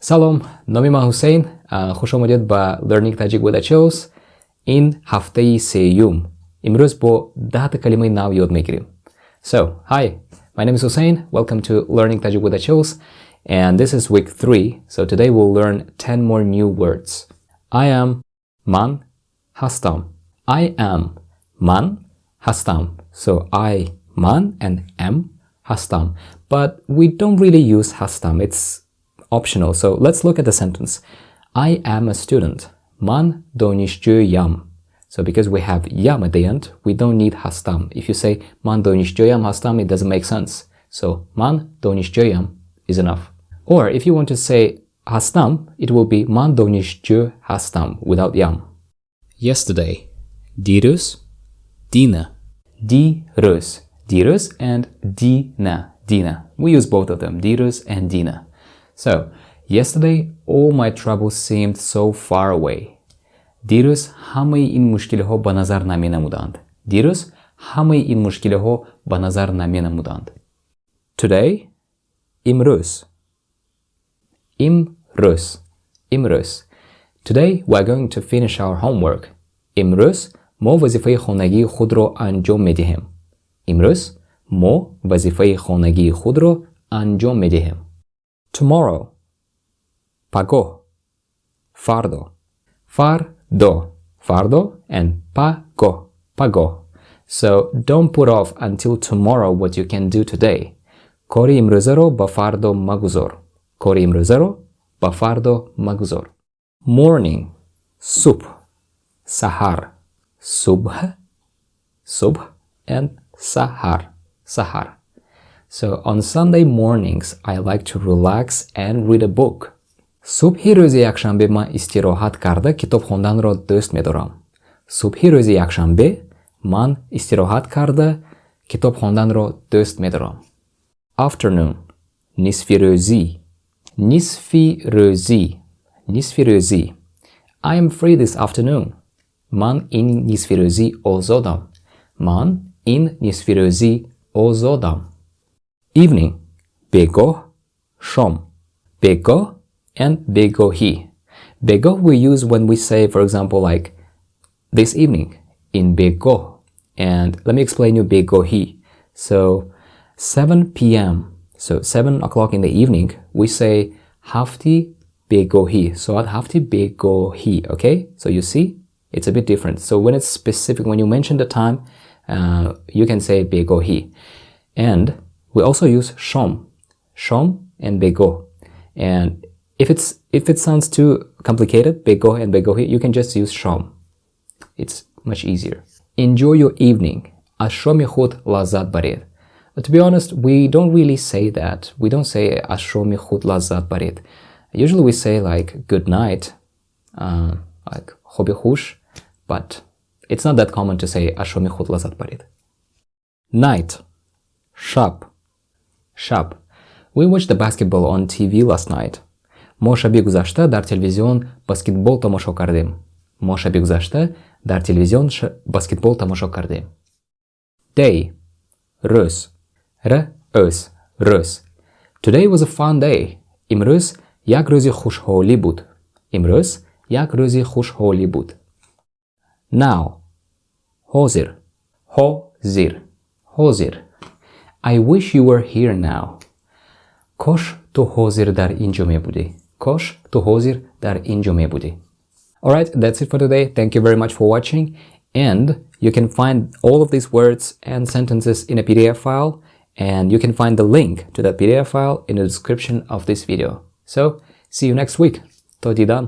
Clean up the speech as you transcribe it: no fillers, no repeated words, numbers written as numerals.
Салом, номи ман Ҳусейн. Хуш омадед ба Learning Tajik with Achilovs. Ин ҳафтаи сеюм. Имрӯз бо 10 калимаи нав ёд мегирем. So, hi, my name is Hussein. Welcome to Learning Tajik with Achilovs. And this is week 3. So today we'll learn 10 more new words. I am, man, ҳастам. I am, man, ҳастам. So I, man, and am, ҳастам. But we don't really use ҳастам. It's optional. So let's look at the sentence. I am a student. Man donishҷӯям. So because we have yam at the end, we don't need ҳастам. If you say man donishҷӯям ҳастам, it doesn't make sense. So man donishҷӯям is enough. Or if you want to say ҳастам, it will be man donishҷӯ ҳастам without yam. Yesterday. Dирӯз, dina. Dирӯз. Dирӯz and dina. Dina. We use both of them, dирӯз and dina. So, yesterday, all my troubles seemed so far away. Дирӯз ҳамаи ин мушкилиҳо ба назар наменамуданд. Дирӯз ҳамаи ин мушкилиҳо ба назар наменамуданд. Today, имрӯз. Имрӯз. Имрӯз. Today, we are going to finish our homework. имрӯз мо вазифаи хонагии худро анҷом медиҳем. имрӯз мо вазифаи хонагии худро анҷом медиҳем. Tomorrow. Пагоҳ. фардо. Фардо. Фардо and пагоҳ. Пагоҳ. So don't put off until tomorrow what you can do today. Кори имрӯзаро ба фардо магузор. Кори имрӯзаро ба фардо магузор. Morning. субҳ. саҳар. субҳ. Субҳ and саҳар. Саҳар. So on Sunday mornings, I like to relax and read a book. Субҳи рӯзи якшанбе ман истироҳат карда китоб хонданро дӯст медорам. Субҳи рӯзи якшанбе ман истироҳат карда китоб хонданро дӯст медорам. Afternoon. нисфирӯзӣ. нисфирӯзӣ. нисфирӯзӣ. I am free this afternoon. Ман ин нисфирӯзӣ озодам. Ман ин нисфирӯзӣ озодам. Evening. бегоҳ, шом. Бегоҳ and бегоҳӣ. Бегоҳ we use when we say, for example, like this evening in бегоҳ. And let me explain you бегоҳӣ. So 7 p.m. So 7 o'clock in the evening, we say ҳафти бегоҳӣ. So at ҳафти бегоҳӣ, okay? So you see, it's a bit different. So when it's specific, when you mention the time, you can say бегоҳӣ. And we also use shom. Shom and begoh. And if it sounds too complicated, begoh and begohi, you can just use shom. It's much easier. Enjoy your evening. Az shomi khud lazat barid. To be honest, we don't really say that. We don't say az shomi khud lazat barid. Usually we say like good night, like khobi khush, but it's not that common to say az shomi khud lazat barid. Night. Shab. Shab. We watched the basketball on TV last night. мо шаби гузашта дар телевизион баскетбол тамошо кардем. мо шаби гузашта дар телевизион баскетбол тамошо кардем. Day. Рӯз. Рӯз. Рӯз. Today was a fun day. Имрӯз як рӯзи хушҳолӣ буд. Имрӯз як рӯзи хушҳолӣ буд. Now. ҳозир. ҳозир. ҳозир. I wish you were here now. Кош ту ҳозир дар инҷо мебудӣ. Кош ту ҳозир дар инҷо мебудӣ. Alright, that's it for today. Thank you very much for watching. And you can find all of these words and sentences in a PDF file. And you can find the link to that PDF file in the description of this video. So, see you next week. Ta didan.